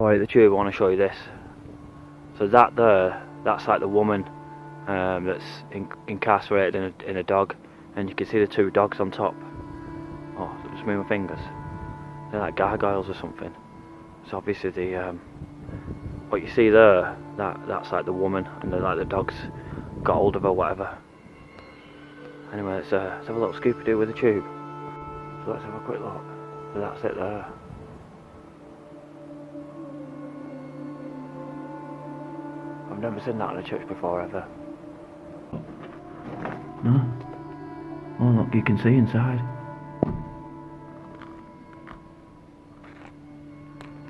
Alright, the tube, I want to show you this. So that there, that's like the woman that's incarcerated in a dog, and you can see the two dogs on top. Oh, just move my fingers. They're like gargoyles or something. So obviously the what you see there, that's like the woman, and then like the dogs got hold of her, whatever. Anyway, let's have a little Scooby-Doo with the tube. So let's have a quick look. So that's it there. I've never seen that in a church before, ever. No? Oh look, you can see inside.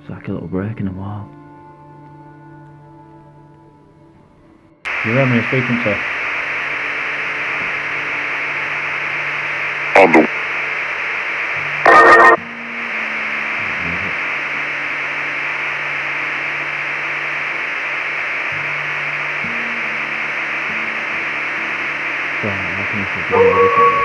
It's like a little break in the wall. You hear me, frequency? On the So, I think this is really different.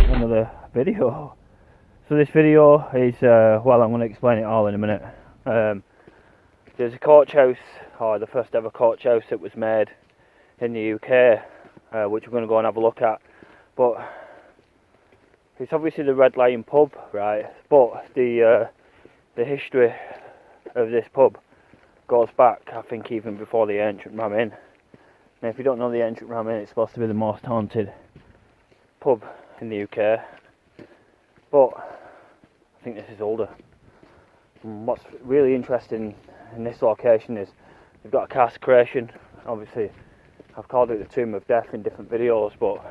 Another video. So this video is well, I'm going to explain it all in a minute. There's a coach house, or the first ever coach house that was made in the UK, which we're going to go and have a look at. But it's obviously the Red Lion pub, right? But the history of this pub goes back, I think, even before the ancient Ram Inn. Now, if you don't know the ancient Ram Inn, it's supposed to be the most haunted pub in the UK, but I think this is older. And what's really interesting in this location is they've got a cast creation. Obviously, I've called it the Tomb of Death in different videos, but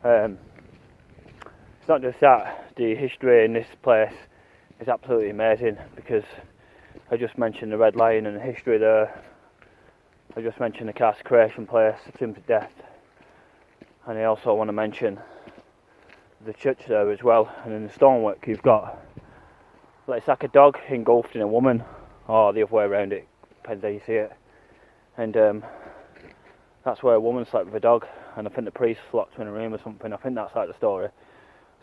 it's not just that. The history in this place is absolutely amazing, because I just mentioned the Red Lion and the history there. I just mentioned the cast creation place, the Tomb of Death, and I also want to mention the church there as well. And in the stonework you've got, like, it's like a dog engulfed in a woman, or the other way around, it depends how you see it. And that's where a woman slept with a dog, and I think the priest locked her in a room or something. I think that's like the story.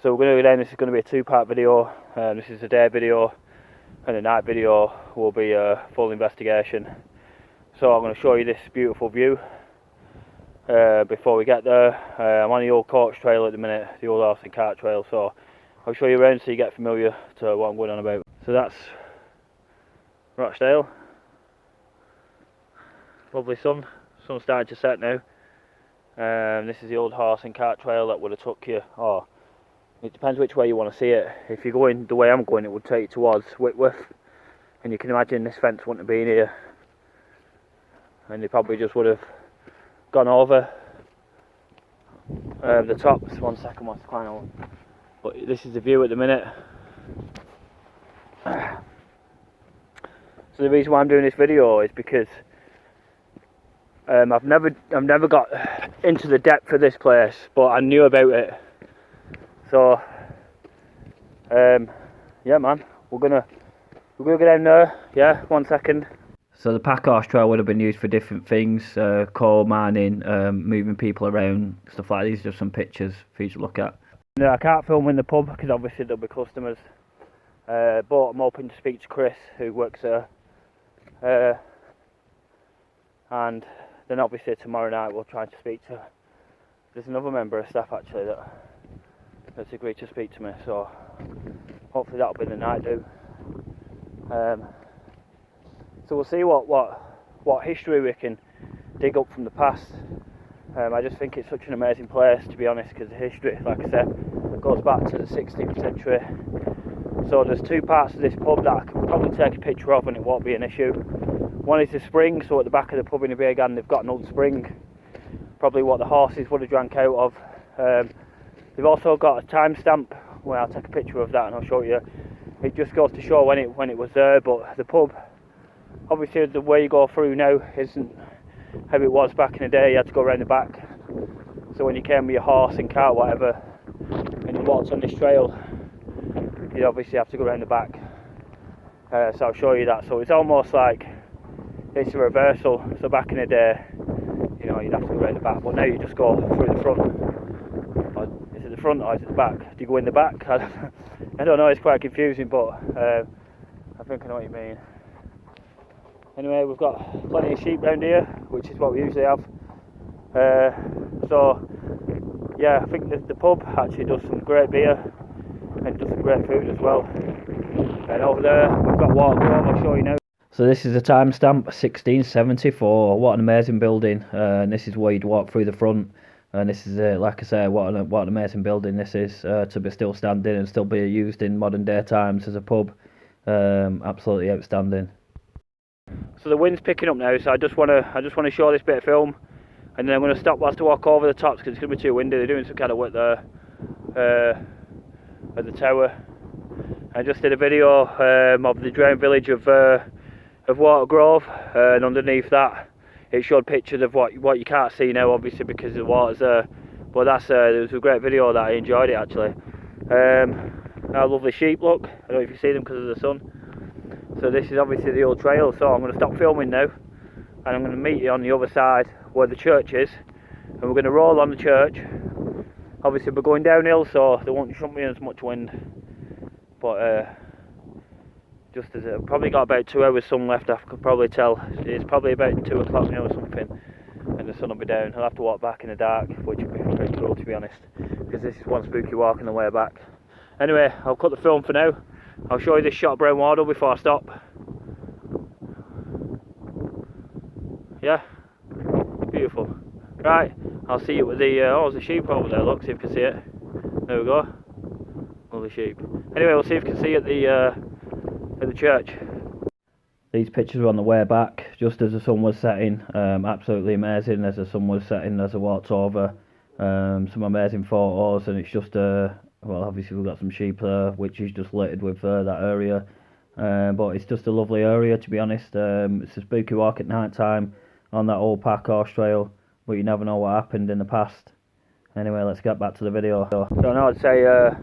So we're going to go down. This is going to be a two-part video. This is a day video, and the night video will be a full investigation. So I'm going to show you this beautiful view before we get there. I'm on the old coach trail at the minute, the old horse and cart trail, so I'll show you around so you get familiar to what I'm going on about. So that's Rochdale. Lovely sun's starting to set now. This is the old horse and cart trail that would have took you, or it depends which way you want to see it. If you're going the way I'm going, it would take you towards Whitworth, and you can imagine this fence wouldn't have been here, and they probably just would have gone over the tops. 1 second, what's the climb on? But this is the view at the minute. So the reason why I'm doing this video is because I've never got into the depth of this place, but I knew about it. So yeah, man, we're gonna go down there. Yeah, 1 second. So the pack horse trail would have been used for different things, coal mining, moving people around, stuff like these. Just some pictures for you to look at. No, I can't film in the pub because obviously there'll be customers, but I'm hoping to speak to Chris, who works there, and then obviously tomorrow night we'll try to speak to, there's another member of staff actually that's agreed to speak to me, so hopefully that'll be the night do. So we'll see what history we can dig up from the past. I just think it's such an amazing place, to be honest, because the history, like I said, goes back to the 16th century. So there's two parts of this pub that I can probably take a picture of and it won't be an issue. One is the spring, so at the back of the pub in the Big Hand they've got an old spring, probably what the horses would have drank out of. They've also got a timestamp well, I'll take a picture of that and I'll show you. It just goes to show when it was there. But the pub, obviously the way you go through now isn't how it was back in the day. You had to go around the back. So when you came with your horse and cart, whatever, and you walked on this trail, you'd obviously have to go around the back. So I'll show you that. So it's almost like it's a reversal. So back in the day, you know, you'd have to go around the back, but now you just go through the front. Or is it the front or is it the back? Do you go in the back? I don't know, it's quite confusing, but I think I know what you mean. Anyway, we've got plenty of sheep round here, which is what we usually have. So yeah, I think the pub actually does some great beer and does some great food as well. And over there we've got Whitworth, I'll show you now. So this is a timestamp, 1674. What an amazing building! And this is where you'd walk through the front. And this is, like I say, what an amazing building this is, to be still standing and still be used in modern day times as a pub. Absolutely outstanding. So the wind's picking up now, so I just want to show this bit of film, and then I'm going to stop whilst I walk over the tops because it's going to be too windy. They're doing some kind of work there at the tower. I just did a video of the drowned village of Watergrove, and underneath that it showed pictures of what you can't see now, obviously because the water's there. But that's it was a great video that I enjoyed it actually. How lovely sheep look. I don't know if you see them because of the sun. So this is obviously the old trail. So I'm going to stop filming now, and I'm going to meet you on the other side where the church is, and we're going to roll on the church. Obviously we're going downhill, so there shouldn't be as much wind. But just as I've probably got about 2 hours sun left, I could probably tell. It's probably about 2 o'clock now or something, and the sun will be down. I'll have to walk back in the dark, which would be pretty cool to be honest, because this is one spooky walk on the way back. Anyway, I'll cut the film for now. I'll show you this shot of brown water before I stop. Yeah, beautiful. Right, I'll see you with the there's a sheep over there. Look, see if you can see it. There we go. Lovely sheep. Anyway, we'll see if you can see at the church. These pictures were on the way back, just as the sun was setting. Absolutely amazing as the sun was setting as I walked over. Some amazing photos, and it's just well, obviously we've got some sheep there, which is just littered with that area. But it's just a lovely area, to be honest. It's a spooky walk at night time on that old park horse trail, but you never know what happened in the past. Anyway, let's get back to the video. So now I'd say I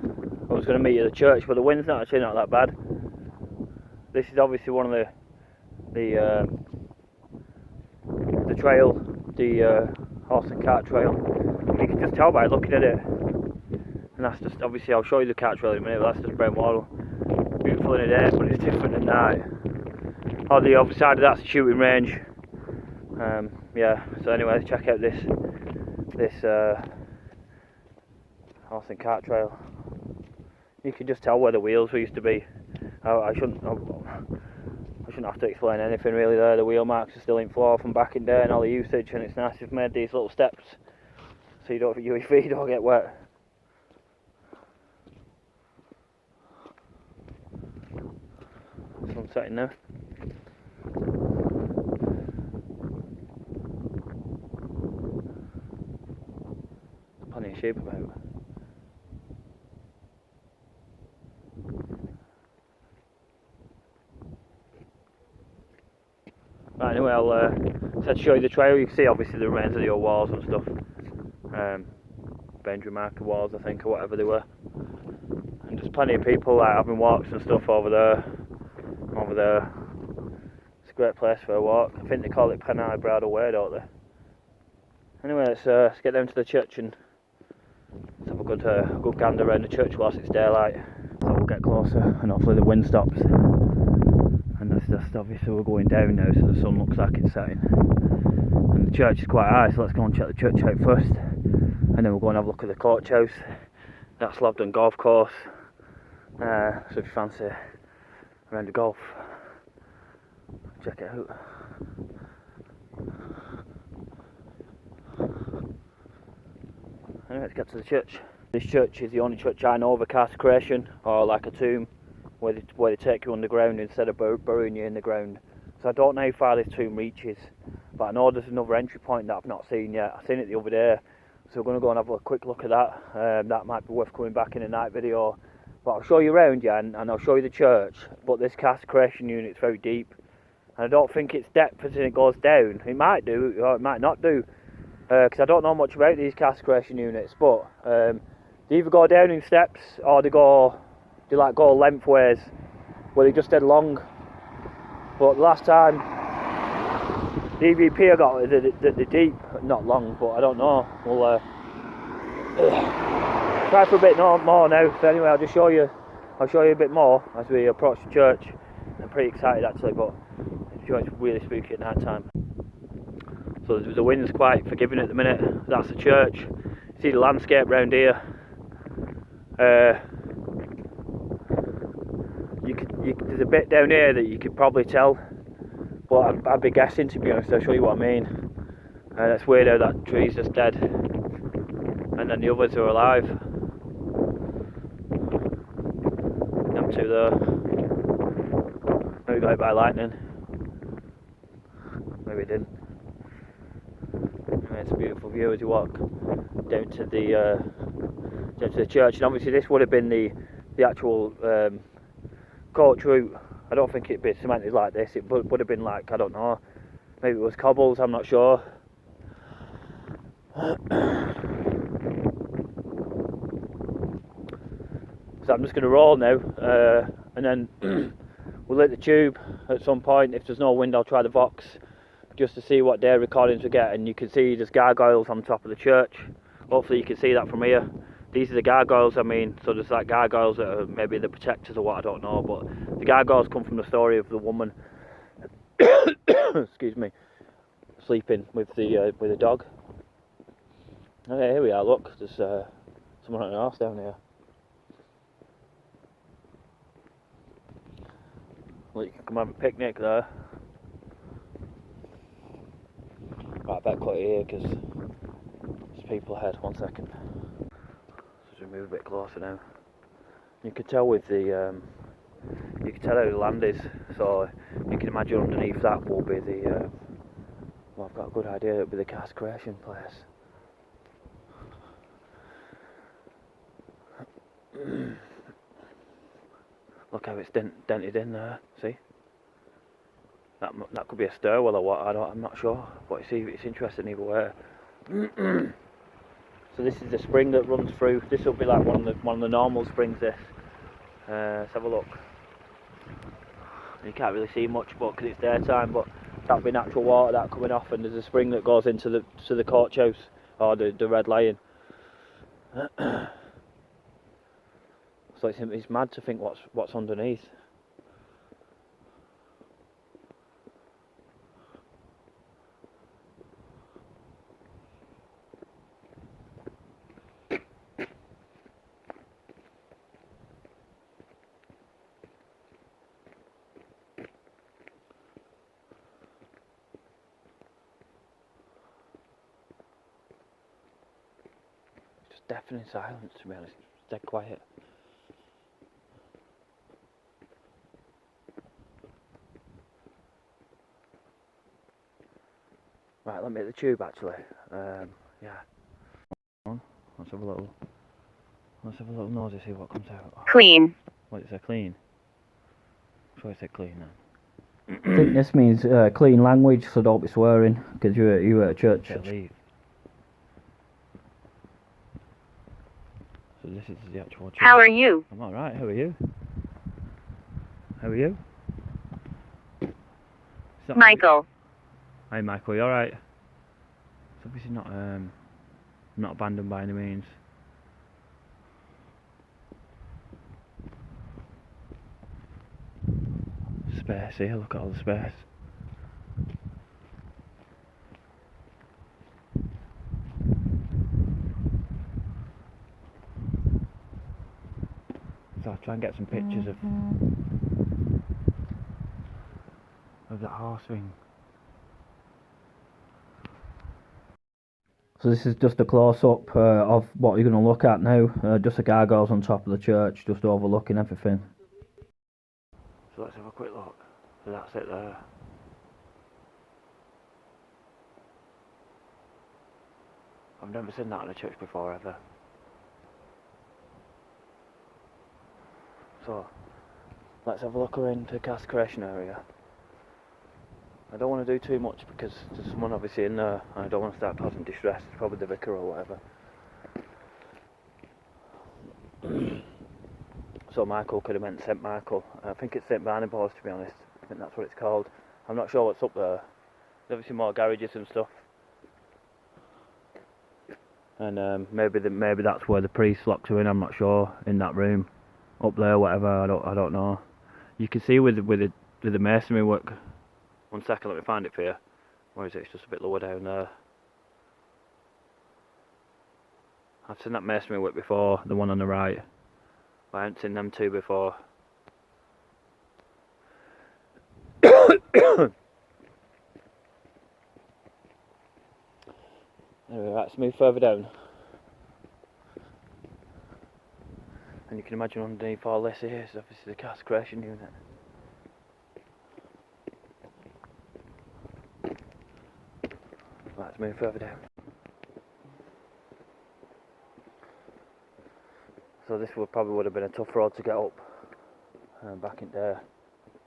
was going to meet you at the church, but the wind's actually not that bad. This is obviously one of the trail, the horse and cart trail. You can just tell by looking at it. And that's just, obviously I'll show you the cart trail in a minute, but that's just brown water. Beautiful in the day, but it's different at night. On the other side of that's the shooting range. Yeah, so anyway, let's check out this horse and cart trail. You can just tell where the wheels used to be. I shouldn't have to explain anything really there. The wheel marks are still in floor from back in day and all the usage, and it's nice they've made these little steps so your feet don't get wet. Sun's setting now. Plenty of sheep about. Right, anyway, I'll to show you the trail. You can see obviously the remains of the old walls and stuff. Boundary marker walls, I think, or whatever they were. And there's plenty of people like having walks and stuff over there. It's a great place for a walk. I think they call it Penai Bridle Way, don't they? Anyway, let's get down to the church and let's have a good gander around the church whilst it's daylight. So we'll get closer and hopefully the wind stops. And that's just obviously we're going down now, so the sun looks like it's setting. And the church is quite high, so let's go and check the church out first. And then we'll go and have a look at the coach house. That's Lobden Golf Course. So if you fancy around the golf, check it out. Anyway, let's get to the church. This church is the only church I know of a consecration, or like a tomb, where they take you underground instead of burying you in the ground. So I don't know how far this tomb reaches, but I know there's another entry point that I've not seen yet. I seen it the other day, so we're going to go and have a quick look at that. That might be worth coming back in a night video But I'll show you around, yeah, and I'll show you the church. But this cast creation unit's very deep, and I don't think it's depth as it goes down. It might do, or it might not do, because I don't know much about these cast creation units. But they either go down in steps, or they like go lengthways, where they just dead long. But the last time the EVP I got, the deep, not long, but I don't know. We'll try for a bit more now. So anyway, I'll show you a bit more as we approach the church. I'm pretty excited actually, but it's really spooky at night time. So the wind's quite forgiving at the minute. That's the church. See the landscape round here. There's a bit down here that you could probably tell, but I'd be guessing, to be honest. I'll show you what I mean. That's weird how that tree's just dead, and then the others are alive. Them two there. Maybe got hit by lightning. Maybe it didn't. Anyway, it's a beautiful view as you walk down to the church. And obviously this would have been the actual coach route. I don't think it'd be cemented like this. It would have been like, I don't know, maybe it was cobbles, I'm not sure. So I'm just going to roll now, and then we'll hit the tube at some point. If there's no wind, I'll try the Vox just to see what day recordings we get. And you can see there's gargoyles on top of the church. Hopefully you can see that from here. These are the gargoyles, I mean, so there's like gargoyles that are maybe the protectors or what, I don't know, but the gargoyles come from the story of the woman, excuse me, sleeping with the dog. Okay, here we are, look, there's someone on an horse down here. Well, you can come have a picnic there. Right, I better cut it here because there's people ahead. 1 second. So move a bit closer now. You can tell with the, you can tell how the land is. So you can imagine underneath that will be the. Well, I've got a good idea. It'll be the cast creation place. Look how it's dented in there. See? That could be a stairwell or what? I'm not sure. But you see, it's interesting either way. So this is the spring that runs through. This will be like one of the normal springs. This. Let's have a look. You can't really see much, but because it's daytime. But that'll be natural water that coming off, and there's a spring that goes into the coach house or the Red Lion. So it's mad to think what's underneath. Just deafening silence, to be honest. It's dead quiet. Right, let me hit the tube actually. Yeah. Let's have a little nosy, see what comes out. Clean. What is that, clean? So I said clean then. I think this means clean language, so don't be swearing, because you're at a church. Leave. So this is the actual church. How are you? I'm alright, how are you? How are you? Michael. Hi Michael, you alright? It's obviously not abandoned by any means. Space here, look at all the space. So I'll try and get some pictures of that horse thing. So this is just a close-up of what you're going to look at now. Just the gargoyles on top of the church, just overlooking everything. So let's have a quick look. So that's it there. I've never seen that in a church before ever. So let's have a look around the cast creation area. I don't want to do too much because there's someone obviously in there and I don't want to start causing distress. It's probably the vicar or whatever. So Michael could have meant St Michael. I think it's St Barnabas, to be honest. I think that's what it's called. I'm not sure what's up there. There's obviously more garages and stuff. And maybe that's where the priest locks her in. I'm not sure. In that room, up there, whatever. I don't know. You can see with the masonry work. One second, let me find it for you. Where is it? It's just a bit lower down there. I've seen that masonry work before, the one on the right. But I haven't seen them two before. Anyway, right, let's move further down. And you can imagine underneath all this here is obviously the cast creation unit. Right, let's move further down. So this probably would have been a tough road to get up back in there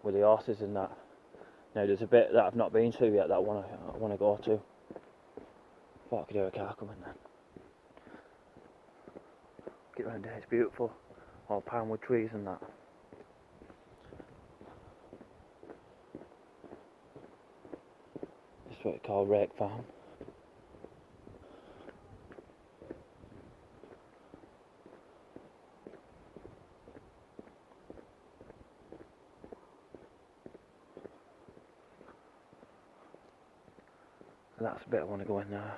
with the horses and that. Now there's a bit that I've not been to yet that I want to go to. Thought I could hear a car coming then. Get round there, it's beautiful. All pinewood trees and that. This is what it's called, Rake Farm. So that's the bit I want to go in there.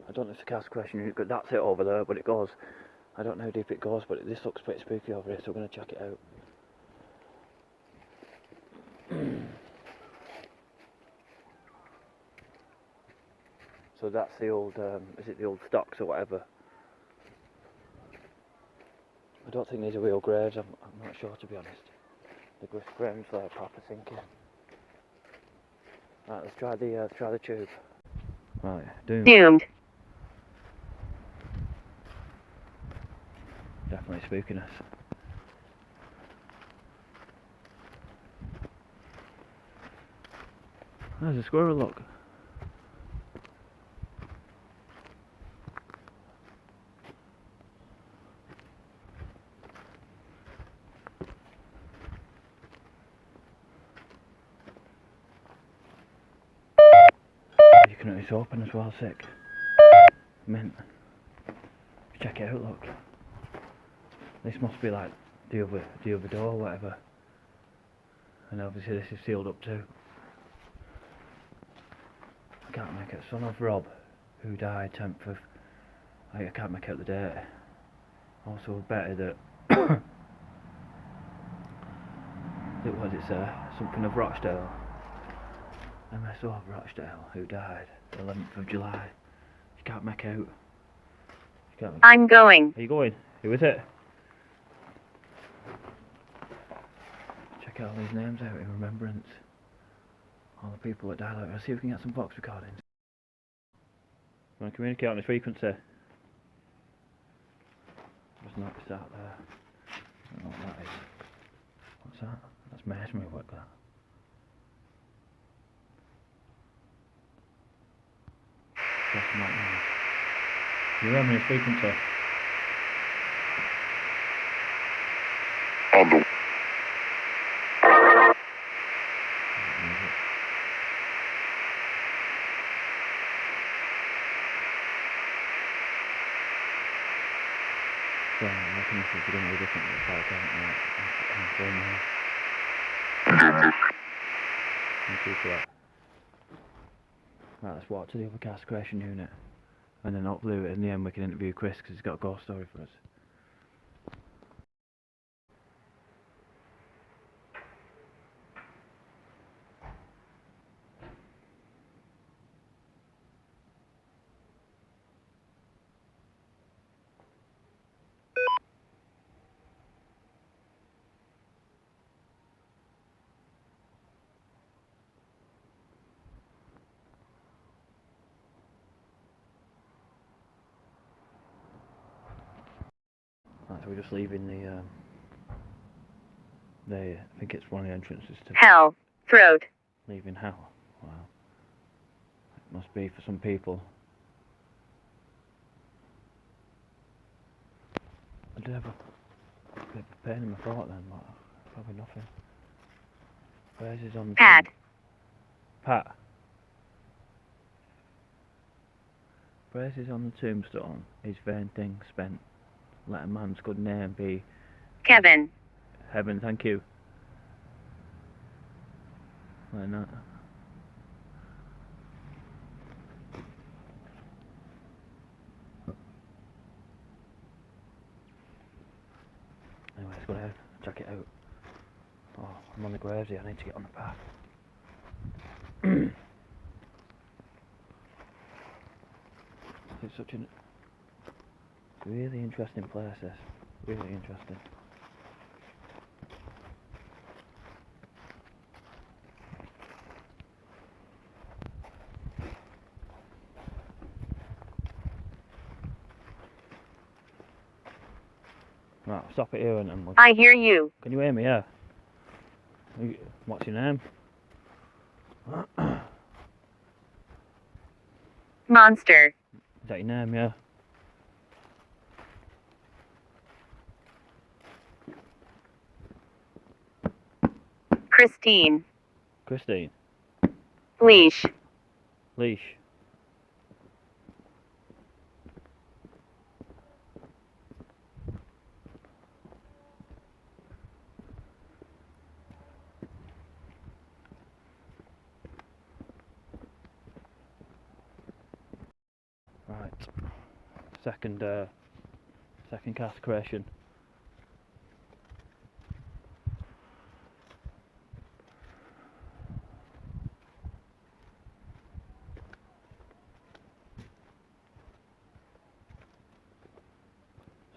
I don't know if the cast question unit, but that's it over there, but it goes. I don't know how deep it goes, but this looks pretty spooky over here, so we're going to check it out. So that's the old, is it the old stocks or whatever? I don't think these are real graves, I'm not sure to be honest. The graves are proper sinking. Right, let's try the tube. Right, doomed. Definitely spookiness. There's a squirrel, look. You can notice it's open as well, sick. Mint. Check it out, look. This must be like the other door or whatever. And obviously this is sealed up too. I can't make it. Son of Rob, who died 10th of... I can't make out the date. Also better that... what does it say? Something of Rochdale. MSO of Rochdale, who died 11th of July. You can't make out. I'm going. Are you going? Who is it? Check out all these names out in remembrance. All the people that died out. Let's see if we can get some box recordings. You want to communicate on this frequency? There's notice out there. I don't know what that is. What's that? That's masonry work, that. You remember this frequency? On the... So I reckon this is going to be different with the fire current right? Right, let's walk to the other cast creation unit. And then hopefully in the end we can interview Chris because he's got a ghost story for us. So we're just leaving I think it's one of the entrances to Hell. Throat. leaving hell. Wow. It must be for some people. I did have a bit of pain in my throat then, but probably nothing. Where's his on the Pat. Pat. Braces on the tombstone, his vain thing spent. Let a man's good name be Kevin. heaven, thank you. Like that. Anyway, let's go ahead, check it out. Oh, I'm on the graves here, I need to get on the path. It's such a really interesting place, this. Really interesting. Right, I'll stop it here and we'll... I hear you. Can you hear me? Yeah. What's your name? Monster. Is that your name? Yeah. Christine. Christine. Leash. Leash. Right. Second cast creation.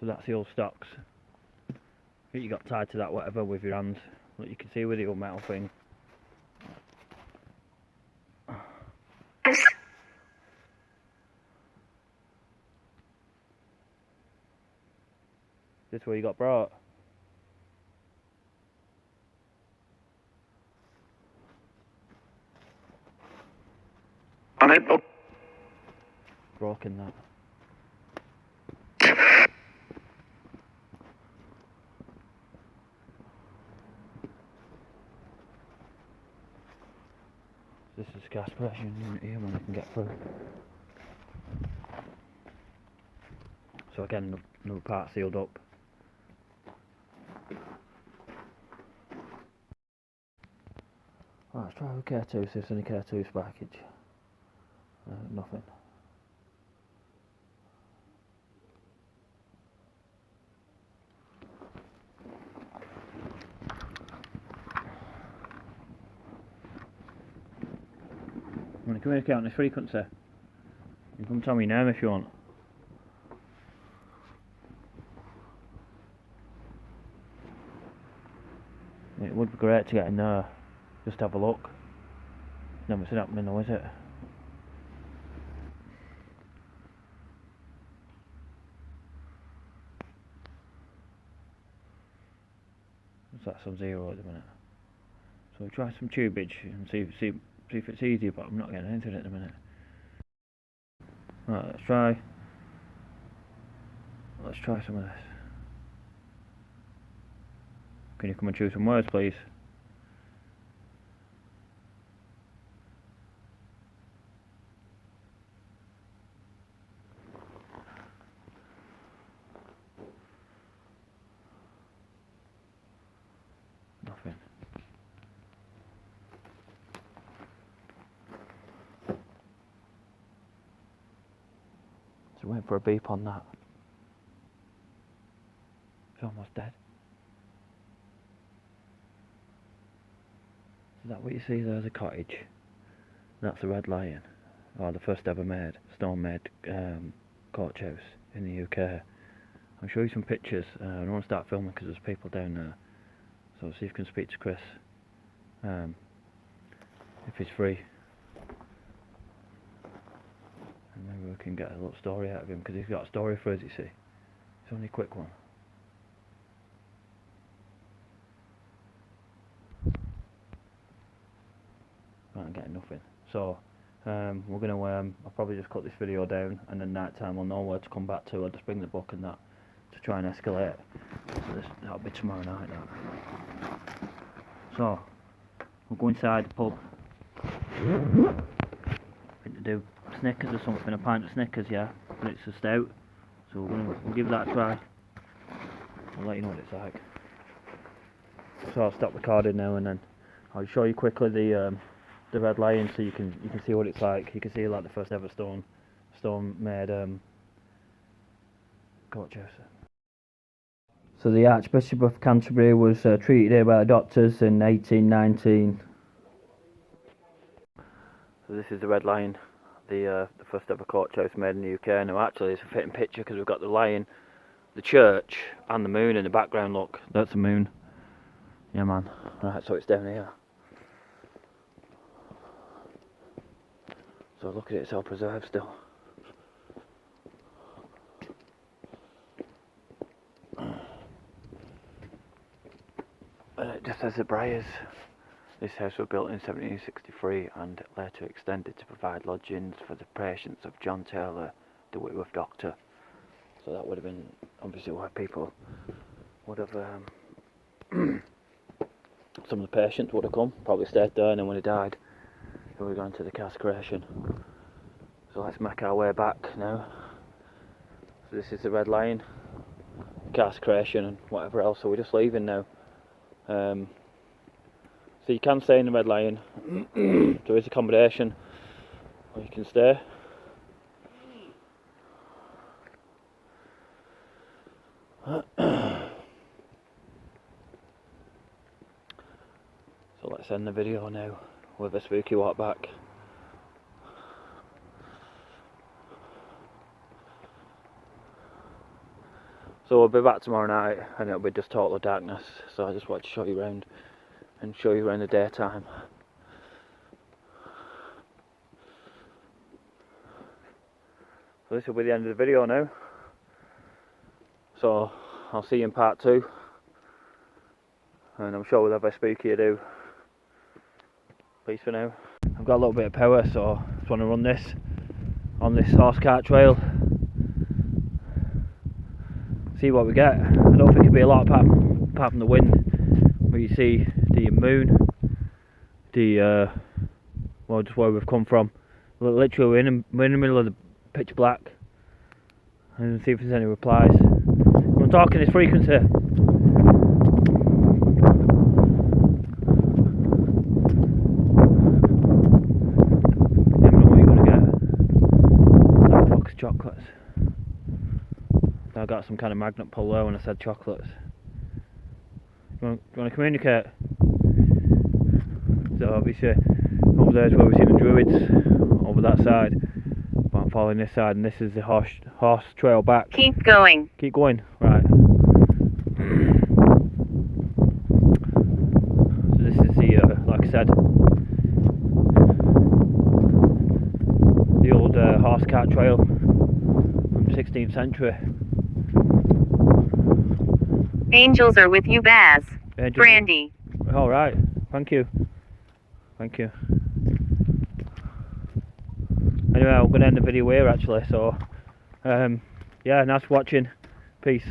So that's the old stocks. I think you got tied to that whatever with your hands. Look, you can see with the old metal thing. This where you got brought. Broken that. This is gas pressure unit here when I can get through. So again, another part sealed up. Right, let's try with Care 2, see if there's any Care 2 sparkage. Nothing. I'm going to communicate on this frequency. You can come tell me your name if you want. It would be great to get in there, just have a look. Never seen it happening though, is it? That's on 0 at the minute. So we'll try some tubage and see if it's easy, but I'm not getting into it at the minute. Right, let's try some of this. Can you come and choose some words, please? Nothing. So waiting for a beep on that. It's almost dead. Is that what you see there? The cottage. That's the Red Lion, or the first ever made stone-made coach house in the UK. I'll show you some pictures. I don't want to start filming because there's people down there. So see if you can speak to Chris if he's free, and maybe we can get a little story out of him because he's got a story for us. You see, it's only a quick one. So we're going to, I'll probably just cut this video down, and then night time we'll know where to come back to. I'll just bring the book and that to try and escalate. So that'll be tomorrow night, that. So, we'll go inside the pub. To do Snickers or something, a pint of Snickers, yeah, but it's a stout. So we'll give that a try. I'll let you know what it's like. So I'll stop recording now, and then I'll show you quickly the Red Lion, so you can see what it's like. You can see like the first ever stone made coach house. So the Archbishop of Canterbury was treated here by the doctors in 1819. So this is the Red Lion, the first ever coach house made in the UK. Now actually it's a fitting picture because we've got the lion, the church, and the moon in the background. Look, that's the moon. Yeah, man. Right, so it's down here. So look at it, it's all preserved still. And it just says the Briars. This house was built in 1763 and later extended to provide lodgings for the patients of John Taylor, the Whitworth doctor. So that would have been obviously where people would have, some of the patients would have come, probably stayed there, and then when he died, they would have gone to the cascration. So let's make our way back now. So this is the Red Lion, cascration and whatever else, so we're just leaving now. So you can stay in the Red Lion. There is accommodation where you can stay. So let's end the video now with a spooky walk back. So we'll be back tomorrow night and it'll be just total darkness, so I just want to show you around and show you around the daytime. So this will be the end of the video now. So I'll see you in part 2, and I'm sure we'll have a spooky to do. Peace for now. I've got a little bit of power, so I just want to run this on this horse cart trail. See what we get. I don't think it'll be a lot apart from the wind, but you see the moon, well, just where we've come from. Literally we're in the middle of the pitch black, and see if there's any replies. I'm talking this frequency. Chocolates. I got some kind of magnet pull there when I said chocolates. Do you want to communicate? So obviously over there is where we've seen the druids, over that side, but I'm following this side, and this is the horse trail back. Keep going. Keep going, right. So this is the, like I said, the old horse cart trail from 16th century. Angels are with you, Baz. Brandy. Alright, thank you. Thank you. Anyway, I'm going to end the video here actually, so yeah, nice watching. Peace.